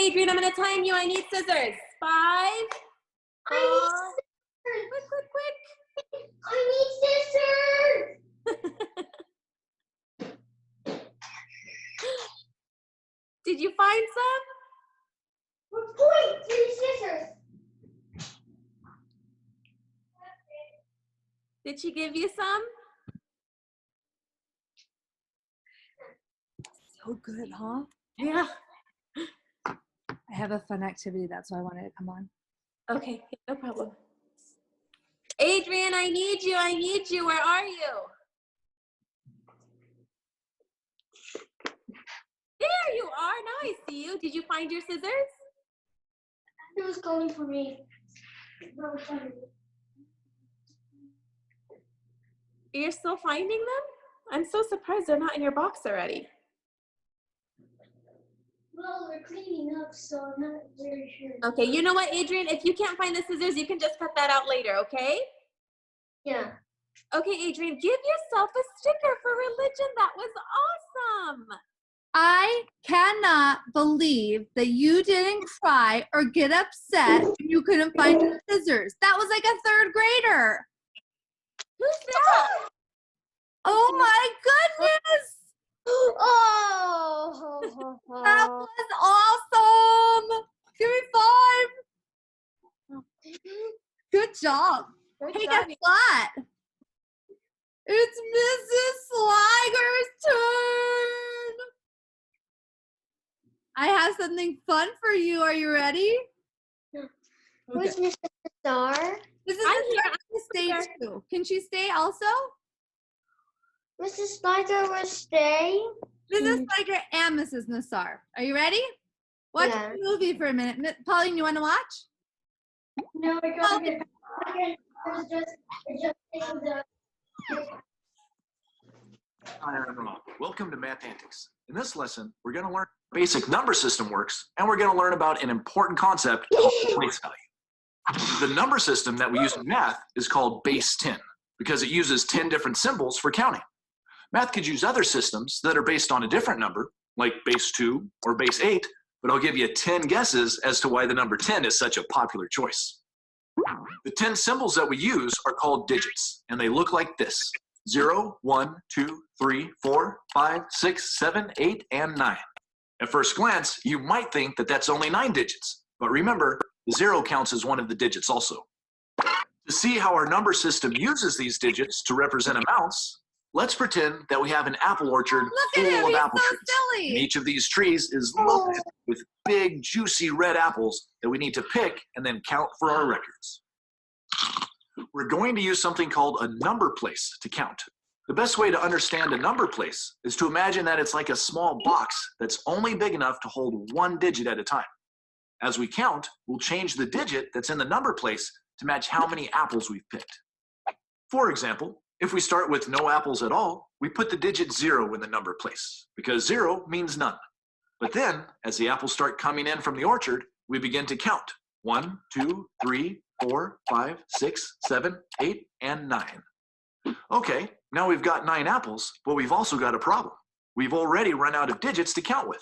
Adrian, I'm gonna time you. I need scissors. 5, 4, quick. I need scissors. Did you find some? Wait, scissors. Did she give you some? So good, huh? Yeah. I have a fun activity. That's why I wanted to come on. Okay, no problem. Adrian, I need you. Where are you? There you are. Now I see you. Did you find your scissors? It was calling for me. You're still finding them? I'm so surprised they're not in your box already. Well, we're cleaning up, so I'm not very sure. Okay, you know what, Adrian? If you can't find the scissors, you can just cut that out later, okay? Yeah. Okay, Adrian, give yourself a sticker for religion. That was awesome. I cannot believe that you didn't cry or get upset when you couldn't find your scissors. That was like a 3rd grader. Who's that? Oh my goodness. Oh. That was awesome. Give me 5. Good job. Hey, guess what? It's Mrs. Sliger's turn. I have something fun for you. Are you ready? Who's Mr. Star? This is I'm here. to stay too. Can she stay also? Mrs. Sliger will stay. Mrs. Sliger and Mrs. Nassar. Are you ready? Watch Yeah. the movie for a minute. Pauline, you want to watch? No, I got it. It's just the. Hi, I'm Rob. Welcome to Math Antics. In this lesson, we're going to learn how the basic number system works, and we're going to learn about an important concept called place value. The number system that we use in math is called base 10 because it uses 10 different symbols for counting. Math could use other systems that are based on a different number, like base 2 or base 8, but I'll give you 10 guesses as to why the number 10 is such a popular choice. The 10 symbols that we use are called digits, and they look like this. 0, 1, 2, 3, 4, 5, 6, 7, 8, and 9. At first glance, you might think that that's only 9 digits, but remember, the 0 counts as one of the digits also. To see how our number system uses these digits to represent amounts, let's pretend that we have an apple orchard Look at him. full of He's apple so trees. And silly. each of these trees is loaded with big, juicy red apples that we need to pick and then count for our records. We're going to use something called a number place to count. The best way to understand a number place is to imagine that it's like a small box that's only big enough to hold one digit at a time. As we count, we'll change the digit that's in the number place to match how many apples we've picked. For example, if we start with no apples at all, we put the digit 0 in the number place because 0 means none. But then, as the apples start coming in from the orchard, we begin to count. 1, 2, 3, 4, 5, 6, 7, 8, and 9. Okay, now we've got 9 apples, but we've also got a problem. We've already run out of digits to count with.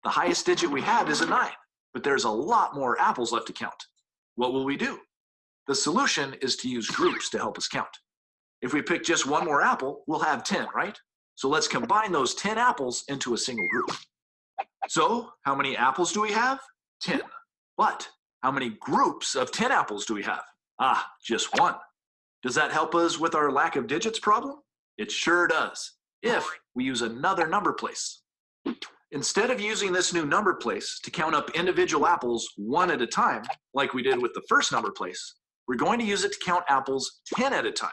The highest digit we have is a 9, but there's a lot more apples left to count. What will we do? The solution is to use groups to help us count. If we pick just one more apple, we'll have 10, right? So let's combine those 10 apples into a single group. So, how many apples do we have? 10. But how many groups of 10 apples do we have? Just one. Does that help us with our lack of digits problem? It sure does, if we use another number place. Instead of using this new number place to count up individual apples one at a time, like we did with the first number place, we're going to use it to count apples 10 at a time.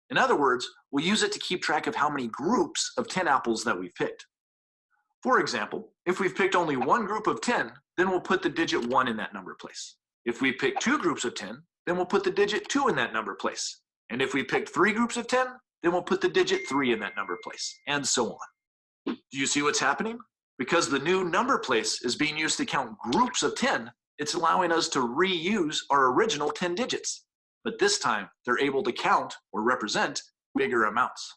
In other words, we'll use it to keep track of how many groups of 10 apples that we've picked. For example, if we've picked only one group of 10, then we'll put the digit 1 in that number place. If we pick 2 groups of 10, then we'll put the digit 2 in that number place. And if we picked 3 groups of 10, then we'll put the digit 3 in that number place, and so on. Do you see what's happening? Because the new number place is being used to count groups of 10, it's allowing us to reuse our original 10 digits. But this time, they're able to count or represent bigger amounts.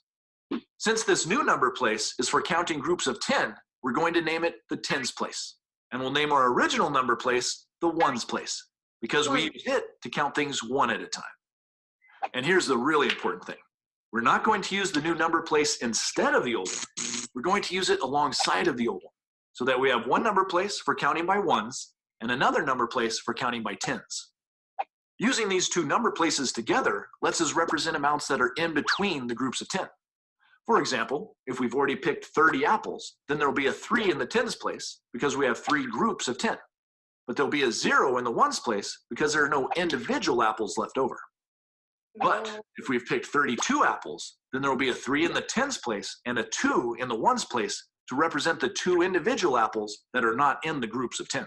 Since this new number place is for counting groups of 10, we're going to name it the tens place. And we'll name our original number place the ones place because we use it to count things one at a time. And here's the really important thing. We're not going to use the new number place instead of the old one. We're going to use it alongside of the old one so that we have one number place for counting by ones and another number place for counting by tens. Using these two number places together lets us represent amounts that are in between the groups of 10. For example, if we've already picked 30 apples, then there'll be a 3 in the tens place because we have 3 groups of 10. But there'll be a 0 in the ones place because there are no individual apples left over. But if we've picked 32 apples, then there will be a 3 in the tens place and a 2 in the ones place to represent the 2 individual apples that are not in the groups of 10.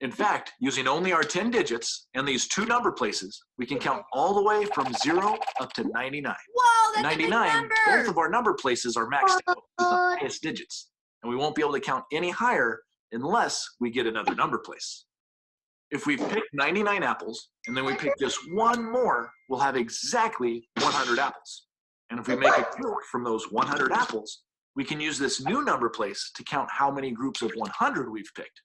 In fact, using only our 10 digits and these two number places, we can count all the way from 0 up to 99. Whoa, that's 99, a big number. both of our number places are maxed out with the highest digits, and we won't be able to count any higher unless we get another number place. If we've picked 99 apples, and then we pick just one more, we'll have exactly 100 apples. And if we make a group from those 100 apples, we can use this new number place to count how many groups of 100 we've picked.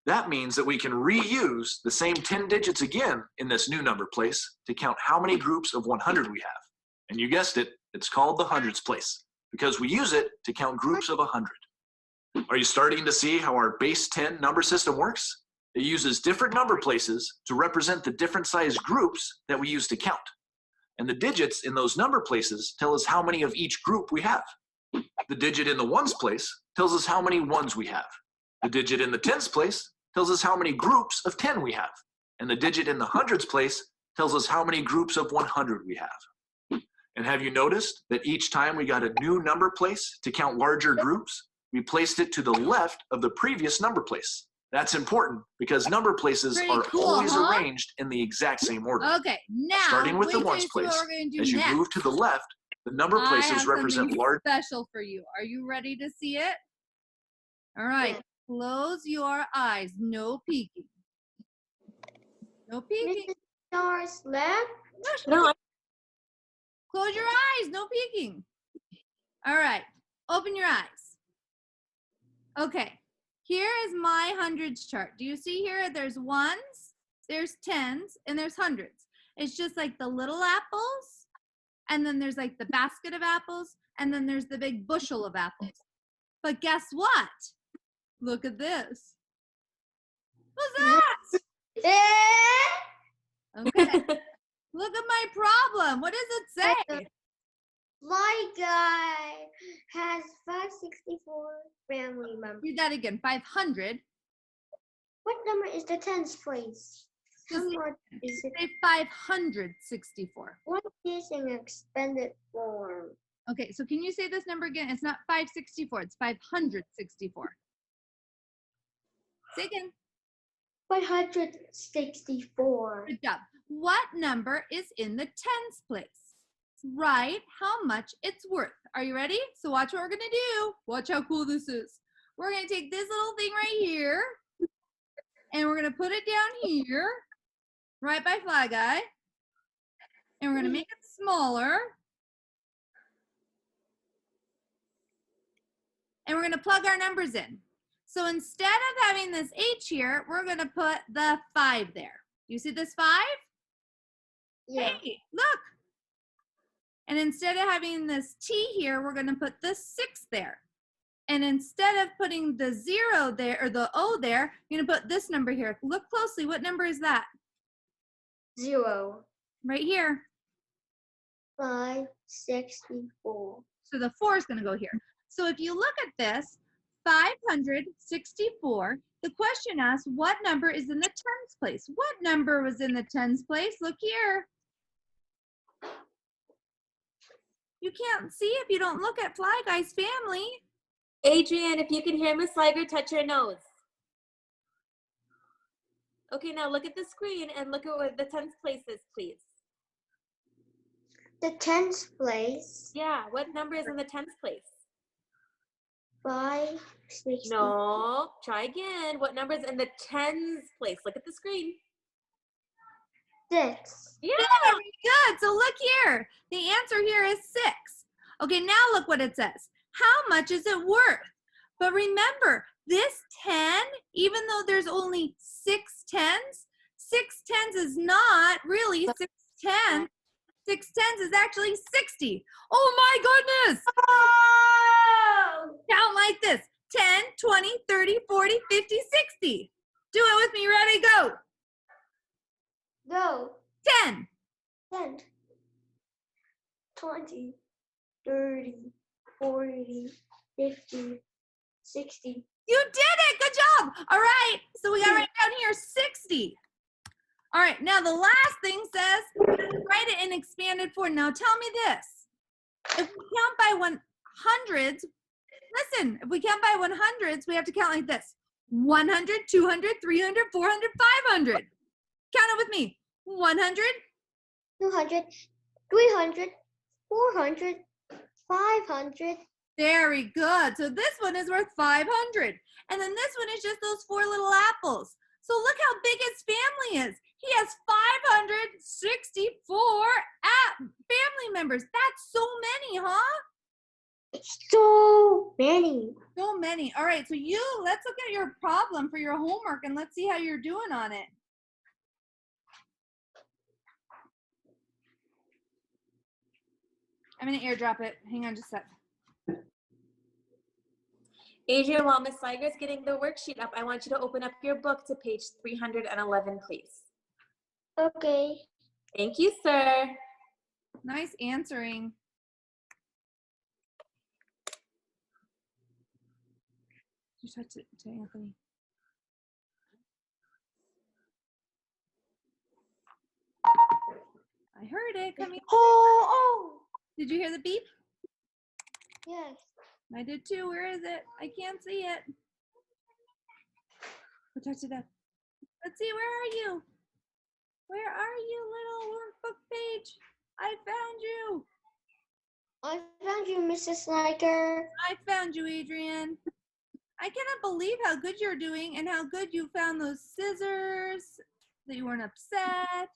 That means that we can reuse the same 10 digits again in this new number place to count how many groups of 100 we have. And you guessed it, it's called the hundreds place because we use it to count groups of 100. Are you starting to see how our base 10 number system works? It uses different number places to represent the different size groups that we use to count. And the digits in those number places tell us how many of each group we have. The digit in the ones place tells us how many ones we have. The digit in the tens place tells us how many groups of 10 we have. And the digit in the hundreds place tells us how many groups of 100 we have. And have you noticed that each time we got a new number place to count larger groups, we placed it to the left of the previous number place? That's important because number places are always arranged in the exact same order. Okay, now starting with the ones place, as you move to the left, the number places represent large. Special for you. Are you ready to see it? All right, close your eyes. No peeking. No peeking. Stars left. No, Close your eyes. No peeking. All right, open your eyes. Okay. Here is my hundreds chart. Do you see here? There's ones, there's tens, and there's hundreds. It's just like the little apples, and then there's like the basket of apples, and then there's the big bushel of apples. But guess what? Look at this. What's that? Okay. Look at my problem. What does it say? My guy has 564 family members. Read that again. 500. What number is the tens place? How much is it? Say 564. What is an expanded form? Okay, so can you say this number again? It's not 564, it's 564. Say again. 564. Good job. What number is in the tens place? Write how much it's worth. Are you ready? So watch what we're gonna do. Watch how cool this is. We're gonna take this little thing right here, and we're gonna put it down here, right by Flag Eye, and we're gonna make it smaller. And we're gonna plug our numbers in. So instead of having this H here, we're gonna put the 5 there. You see this 5? Yeah. Hey, look. And instead of having this T here, we're gonna put the 6 there. And instead of putting the 0 there, or the O there, you're gonna put this number here. Look closely, what number is that? 0. Right here. 564. So the 4 is gonna go here. So if you look at this, 564, the question asks, what number is in the tens place? What number was in the tens place? Look here. You can't see if you don't look at Fly Guy's family. Adrian, if you can hear Miss Liger, touch your nose. Okay, now look at the screen and look at what the tens place is, please. The tens place. Yeah, what number is in the tens place? 560. No, try again. What number is in the tens place? Look at the screen. 6. Yeah. Very good. So look here. The answer here is 6. Okay, now look what it says. How much is it worth? But remember, this 10, even though there's only 6 tens, 6 tens is not really 6 tens. 6 tens is actually 60. Oh my goodness! Oh! Count like this. 10, 20, 30, 40, 50, 60. Do it with me. Ready, go. Go. 10. 10, 20, 30, 40, 50, 60. You did it. Good job. All right. So we got to write down here 60. All right. Now the last thing says write it in expanded form. Now tell me this. If we count by 100s, listen, if we count by 100s, we have to count like this. 100, 200, 300, 400, 500. Count it with me. 100, 200, 300, 400, 500. Very good. So this one is worth 500. And then this one is just those 4 little apples. So look how big his family is. He has 564 family members. That's so many, huh? So many. So many. All right, so let's look at your problem for your homework and let's see how you're doing on it. I'm gonna airdrop it. Hang on just a sec. Adrian, while Miss Liger is getting the worksheet up, I want you to open up your book to page 311, please. Okay. Thank you, sir. Nice answering. You touch it to Anthony. I heard it coming. Oh. Did you hear the beep? Yes. I did too. Where is it? I can't see it. Touch it up. Let's see. Where are you? Where are you, little workbook page? I found you. I found you, Mrs. Snyder. I found you, Adrian. I cannot believe how good you're doing and how good you found those scissors, that you weren't upset,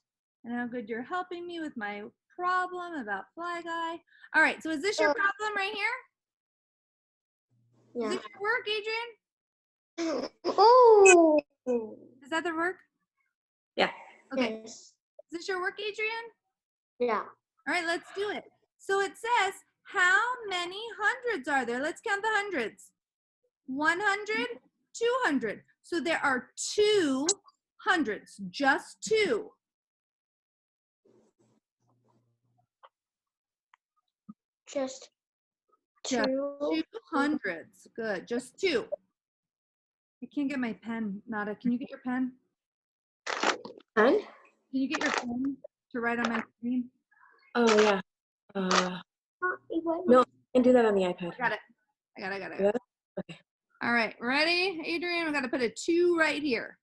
and how good you're helping me with my problem about Fly Guy. All right, so is this your problem right here? Yeah. Is this your work, Adrian? Oh. Is that the work? Yeah. Okay. Yes. Is this your work, Adrian? Yeah. All right, let's do it. So it says, how many hundreds are there? Let's count the hundreds. 100, 200. So there are 2 hundreds, just 2. Just Just 2. 2 hundreds. Good, just 2. I can't get my pen, Nada. Can you get your pen? Pen? Can you get your pen to write on my screen? Oh, yeah. No, I can do that on the iPad. I got it. I got it. Yeah? Okay. All right, ready, Adrian? We got to put a 2 right here.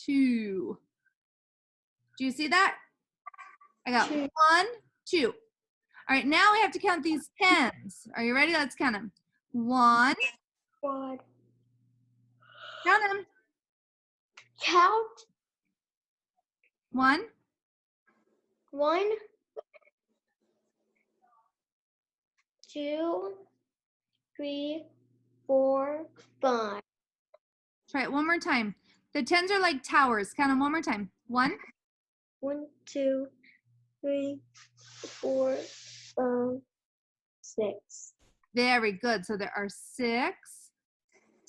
2. Do you see that? I got 1, 2. All right, now we have to count these tens. Are you ready? Let's count them. 1. What? Count them. Count. 1. 1, 2, 3, 4, 5. Try it one more time. The tens are like towers. Count them one more time. 1. 1, 2, 3, 4, 5, 6. Very good. So there are 6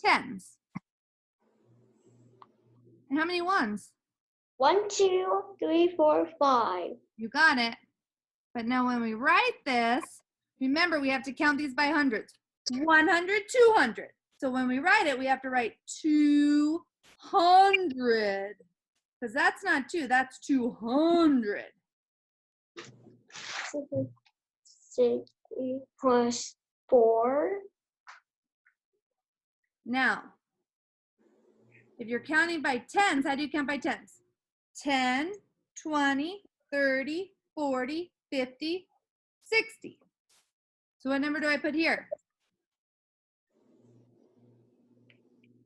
tens. And how many ones? 1, 2, 3, 4, 5. You got it. But now when we write this, remember we have to count these by hundreds. 100, 200. So when we write it, we have to write 200. Because that's not 2, that's 200. 6 plus 4. Now, if you're counting by tens, how do you count by tens? 10, 20, 30, 40, 50, 60. So what number do I put here?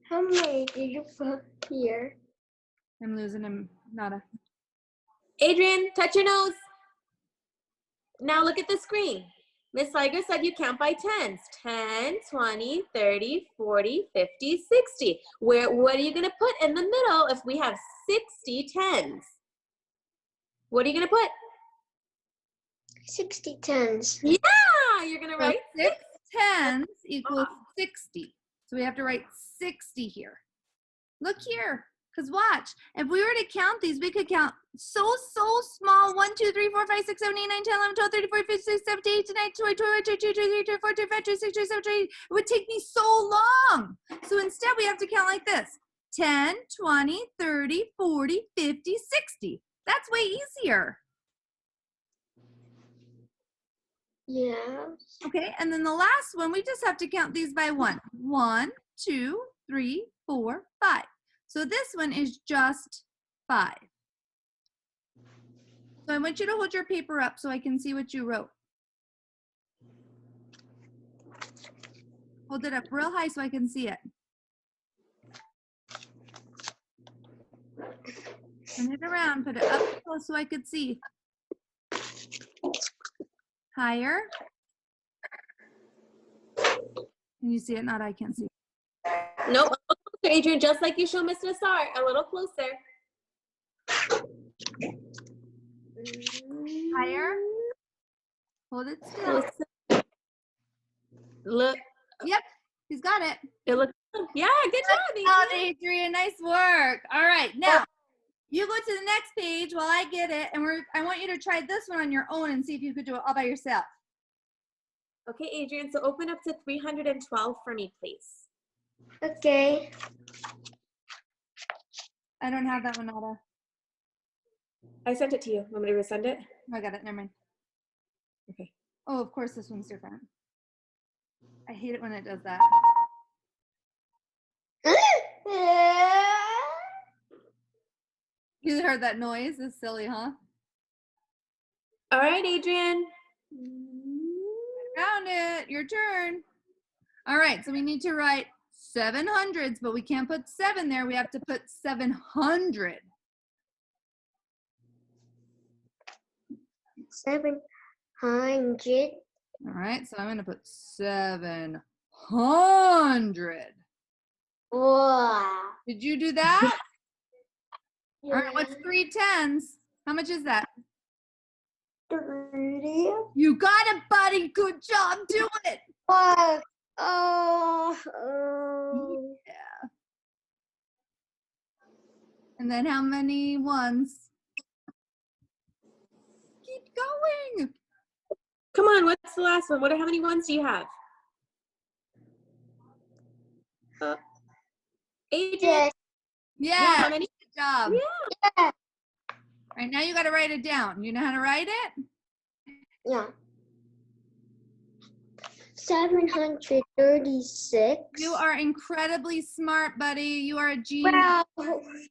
How many did you put here? I'm losing him. Nada. Adrian, touch your nose. Now look at the screen. Miss Liger said you count by tens. 10, 20, 30, 40, 50, 60. What are you going to put in the middle if we have 60 tens? What are you going to put? 60 tens. Yeah, you're going to So write 6 tens equals 60. So we have to write 60 here. Look here, because watch. If we were to count these, we could count so small. 1, 2, 3, 4, 5, 6, 7, 8, 9, 10, 11, 12, 13, 14, 15, 16, 17, 18, 19, 20, 21, 22, 23, 24, 25, 26, 27, 28. It would take me so long. So instead, we have to count like this. 10, 20, 30, 40, 50, 60. That's way easier. Yeah. Okay, and then the last one, we just have to count these by 1. 1, 2, 3, 4, 5. So this one is just 5. So I want you to hold your paper up so I can see what you wrote. Hold it up real high so I can see it. Turn it around, put it up close so I could see. Higher. Can you see it? Not I can't see. Nope, a little closer, Adrian, just like you show Miss Nassar, a little closer. Higher. Hold it still. Look, Yep, he's got it. it looks, yeah, good job, Oh, Adrian. Adrian, nice work. All right, now you go to the next page while I get it, and I want you to try this one on your own and see if you could do it all by yourself. Okay, Adrian, so open up to 312 for me, please. Okay. I don't have that one, Nada. I sent it to you. Want me to resend it? I got it. Never mind. Okay. Oh, of course, this one's different. I hate it when it does that. You heard that noise? It's silly, huh? All right, Adrian. Found it. Your turn. All right, so we need to write 700s, but we can't put 7 there. We have to put 700. 700. All right, so I'm going to put 700. Wow. Did you do that? Yeah. All right, what's 3 tens? How much is that? 30. You got it, buddy. Good job. Do it. Oh. Yeah. And then how many ones? Keep going. Come on, what's the last one? How many ones do you have? Adrian. Yeah. How many? Good job. Yeah. Yeah. All right, now you got to write it down. You know how to write it? Yeah. 736. You are incredibly smart, buddy. You are a genius. Wow.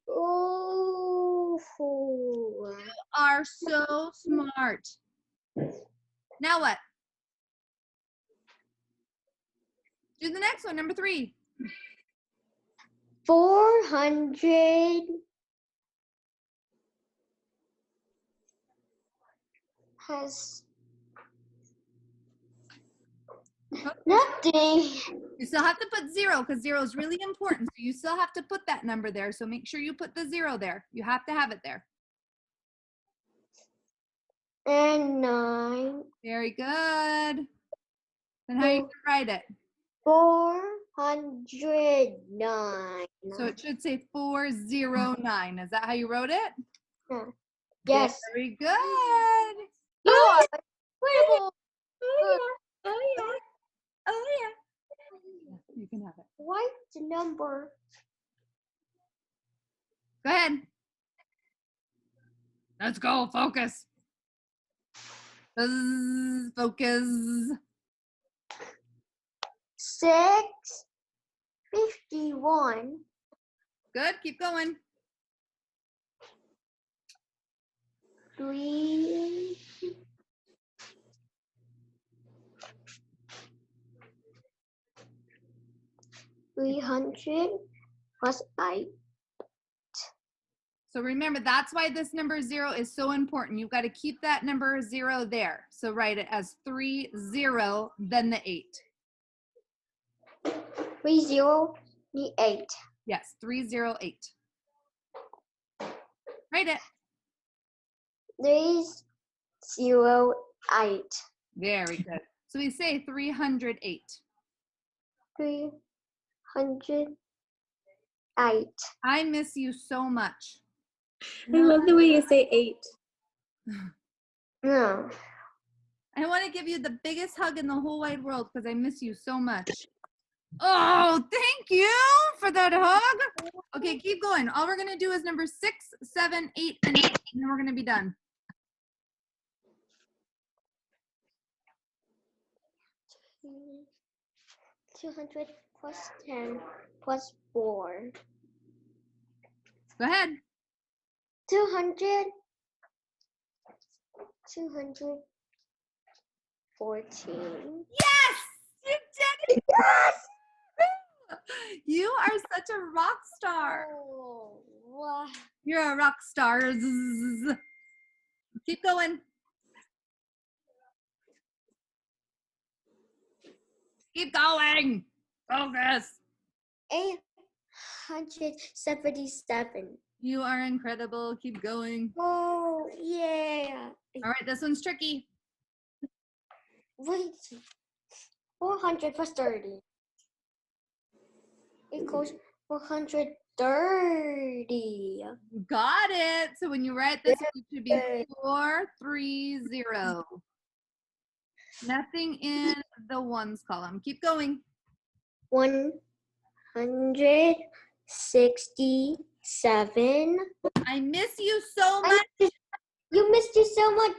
Oh. You are so smart. Now what? Do the next one, number 3. 400 has nothing. You still have to put 0 because 0 is really important. So you still have to put that number there. So make sure you put the 0 there. You have to have it there. And 9. Very good. Then how are you going to write it? 409. So it should say 409. Is that how you wrote it? Yes. Very good. You are incredible. Oh yeah. Oh yeah. You can have it. Write the number. Go ahead. Let's go. Focus. Buzz, focus. 651. Good. Keep going. 3. 300 plus 8. So remember, that's why this number 0 is so important. You've got to keep that number 0 there. So write it as 30, then the 8. 308. Yes, 308. Write it. 308. Very good. So we say 308. 308. I miss you so much. I love the way you say 8. No. I want to give you the biggest hug in the whole wide world because I miss you so much. Oh, thank you for that hug. Okay, keep going. All we're going to do is number 6, 7, 8, and 9, and then we're going to be done. 200 plus 10 plus 4. Go ahead. 200. 214. Yes! You did it! Yes! You are such a rock star. Oh, wow. You're a rock star. Zzz. Keep going. Keep going. Focus. 877. You are incredible. Keep going. Oh, yeah. All right, this one's tricky. Wait. 400 plus 30 equals 430. You got it. So when you write this, it should be 430. Nothing in the ones column. Keep going. 167. I miss you so much. You missed it so much.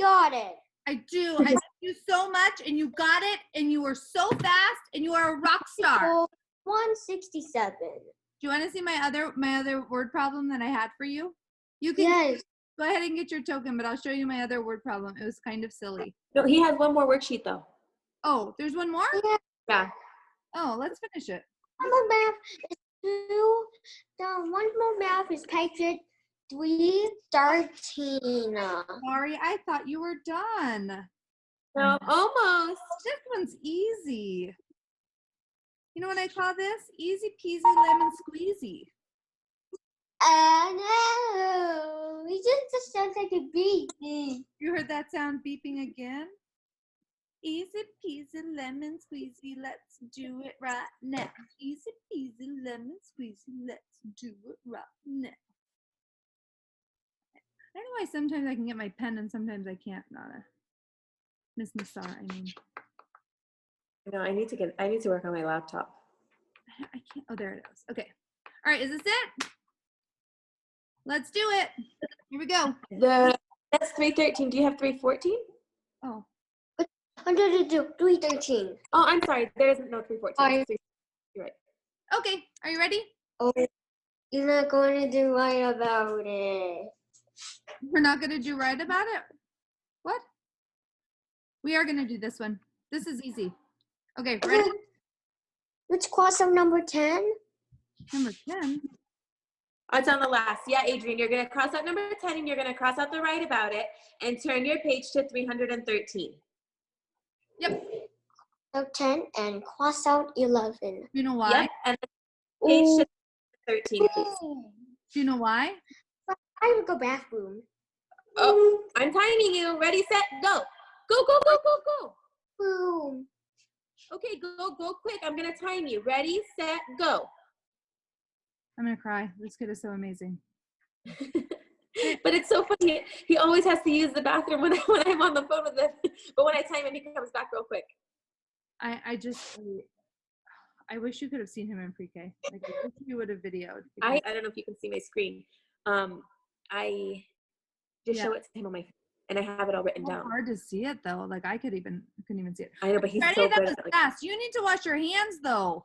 Got it. I do. I miss you so much, and you got it, and you were so fast, and you are a rock star. 167. Do you want to see my other word problem that I had for you? You can Yes. go ahead and get your token, but I'll show you my other word problem. It was kind of silly. No, he has one more worksheet though. Oh, there's one more? Yeah. Oh, let's finish it. One more math is 2. The one more math is page 313. Sorry, I thought you were done. No, almost. This one's easy. You know what I call this? Easy peasy lemon squeezy. No. It just sounds like a beep. You heard that sound beeping again? Easy peasy lemon squeezy, let's do it right now. Easy peasy lemon squeezy, let's do it right now. I don't know why sometimes I can get my pen and sometimes I can't. Miss Nassar, I mean. No, I need to work on my laptop. I can't. Oh, there it is. Okay. All right. Is this it? Let's do it. Here we go. That's 313. Do you have 314? Oh. 313. Oh, I'm sorry. There isn't no 314. You're right. Okay. Are you ready? Oh, you're not going to do right about it. We're not going to do right about it? What? We are going to do this one. This is easy. Okay. Ready? Let's cross out number 10. Number 10. Oh, it's on the last. Yeah, Adrian, you're going to cross out number 10 and you're going to cross out the right about it and turn your page to 313. Yep. Out 10 and cross out 11. You know why? Yep. And page to 13, please. Do you know why? I will go bathroom. Oh, I'm timing you. Ready, set, go. Go, go, go, go, go. Boom. Okay, go quick. I'm going to time you. Ready, set, go. I'm going to cry. This kid is so amazing. But it's so funny. He always has to use the bathroom when I'm on the phone with him. But when I time him, he comes back real quick. I wish you could have seen him in pre-K. Like, I wish you would have videoed. I don't know if you can see my screen. I just show it to him on my phone, and I have it all written It's down. hard to see it though. Like I couldn't even see it. I know, but he's Ready? so That good was at it. fast. You need to wash your hands though.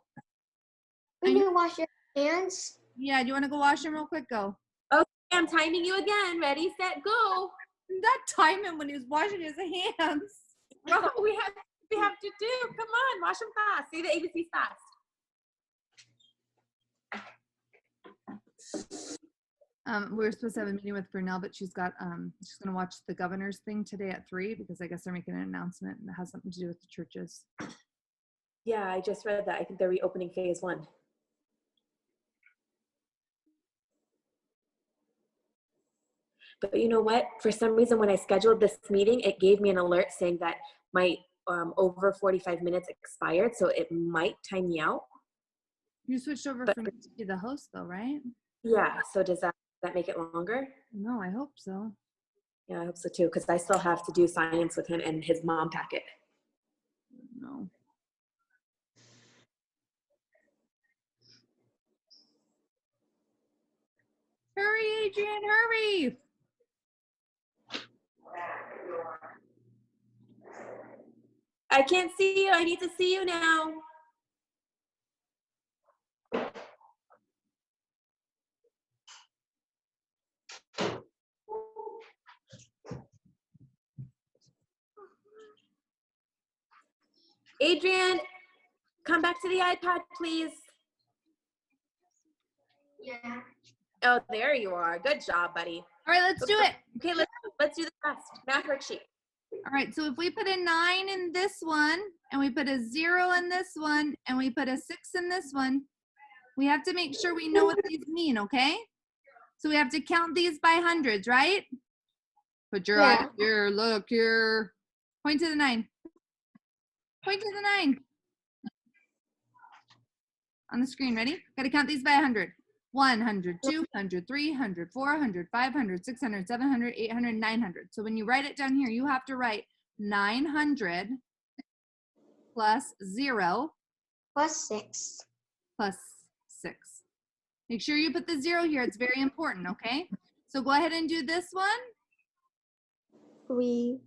We need to wash your hands. Yeah, do you want to go wash them real quick? Go. Okay, I'm timing you again. Ready, set, go. That time him when he was washing his hands. That's what we have to do. Come on, wash them fast. Say the ABCs fast. We're supposed to have a meeting with Brunel, but she's gonna watch the governor's thing today at 3 because I guess they're making an announcement and it has something to do with the churches. Yeah, I just read that. I think they're reopening phase 1. But you know what? For some reason, when I scheduled this meeting, it gave me an alert saying that my over 45 minutes expired, so it might time me out. You switched over But- from to be the host though, right? Yeah, so does that make it longer? No, I hope so. Yeah, I hope so too, because I still have to do science with him and his mom packet. No. Hurry, Adrian, hurry! I can't see you. I need to see you now. Adrian, come back to the iPad, please. Yeah. Oh, there you are. Good job, buddy. All right, let's do it. Okay, let's do the test. Math worksheet. All right, so if we put a 9 in this one, and we put a 0 in this one, and we put a 6 in this one, we have to make sure we know what these mean, okay? So we have to count these by hundreds, right? Put your eyes here, look here. Point to the 9. Point to the 9. On the screen, ready? Gotta count these by 100. 100, 200, 300, 400, 500, 600, 700, 800, 900. So when you write it down here, you have to write 900 plus 0 Plus 6. plus 6. Make sure you put the 0 here. It's very important, okay? So go ahead and do this one. 3.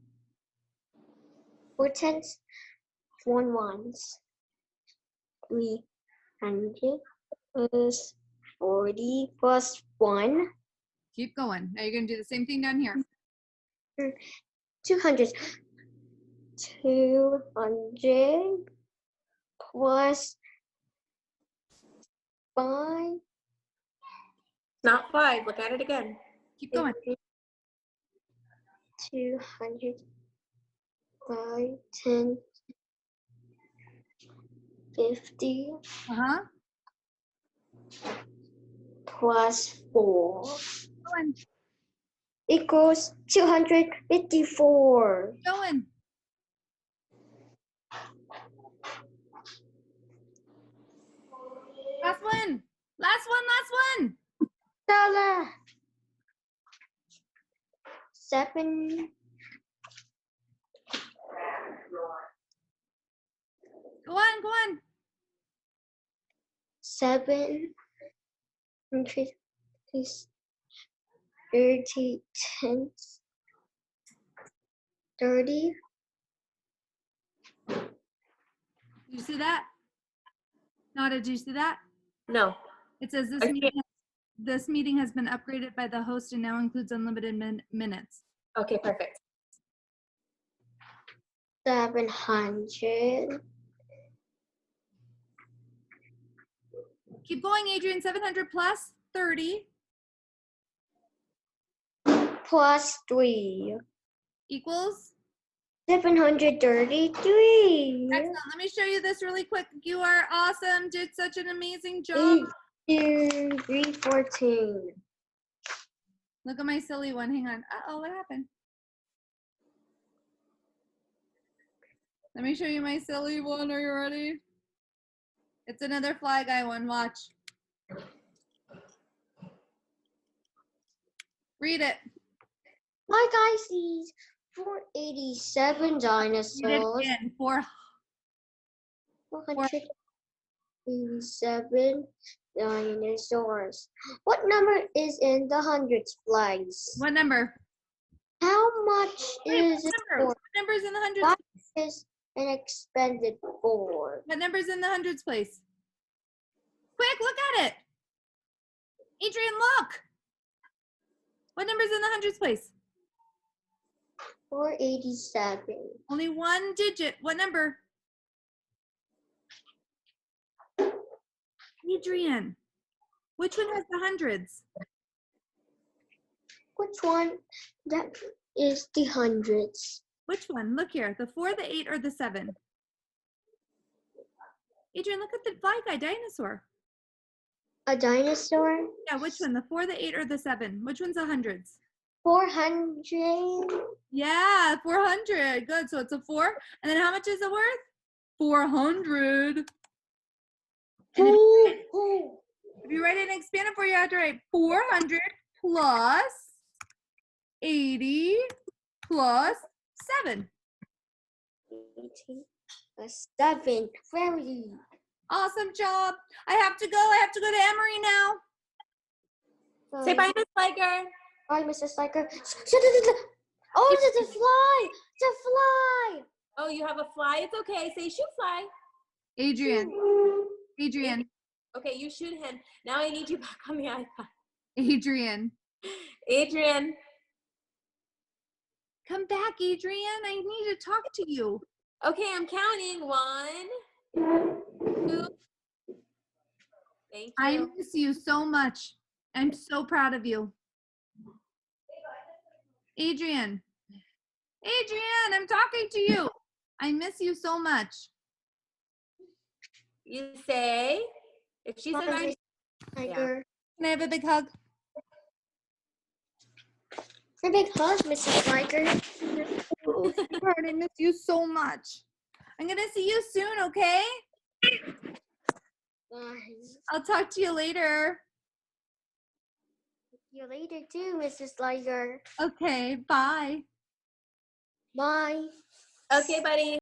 4 tenths, 1 ones. 300 plus 40 plus 1. Keep going. Now you're going to do the same thing down here. 200. 200 plus 5. Not 5. Look at it again. Keep going. 200, 5, 10, 50 Uh-huh. plus 4 Going. equals 254. Going. Last one. Last one. Last one. Dollar. 7. Go on. Go on. 7 is 30 tenths. 30. Did you see that? Nada, did you see that? No. It says Okay. this meeting has been upgraded by the host and now includes unlimited minutes. Okay, perfect. 700 Keep going, Adrian. 700 plus 30 plus 3 equals. 733. Excellent. Let me show you this really quick. You are awesome. Did such an amazing job. 314. Look at my silly one. Hang on. Uh-oh, what happened? Let me show you my silly one. Are you ready? It's another Fly Guy one. Watch. Read it. My guy sees 487 Read it dinosaurs. again. 487 dinosaurs. What number is in the hundreds place? What number? How much Wait, is it what number? for? What number's in the hundreds? What is an expended for? What number's in the hundreds place? Quick, look at it. Adrian, look. What number's in the hundreds place? 487. Only one digit. What number? Adrian, which one has the hundreds? which one that is the hundreds? Which one? Look here. The 4, the 8, or the 7? Adrian, look at the fly guy dinosaur. A dinosaur? Yeah, which one? The 4, the 8, or the 7? Which one's the hundreds? 400. Yeah, 400. Good. So it's a 4. And then how much is it worth? 400. And if you write it and expand it for you, I have to write 400 plus 80 plus 7. 18 plus 7. Very. Awesome job. I have to go. I have to go to Emory now. Say bye, Miss Liger. Bye, Mrs. Liker. Oh, it's a fly. It's a fly. Oh, you have a fly? It's okay. Say shoot fly. Adrian. Adrian. Okay, you shoot him. Now I need you back on the iPad. Adrian. Adrian. Come back, Adrian. I need to talk to you. Okay, I'm counting. 1, 2. Thank you. I miss you so much. I'm so proud of you. Adrian. Adrian, I'm talking to you. I miss you so much. You say, if she says Bye, I, Tiger. Can I have a big hug? A big hug, Mrs. Liker. Oh, sweetheart, I miss you so much. I'm going to see you soon, okay? Bye. I'll talk to you later. See you later too, Mrs. Liker. Okay, bye. Bye. okay, buddy.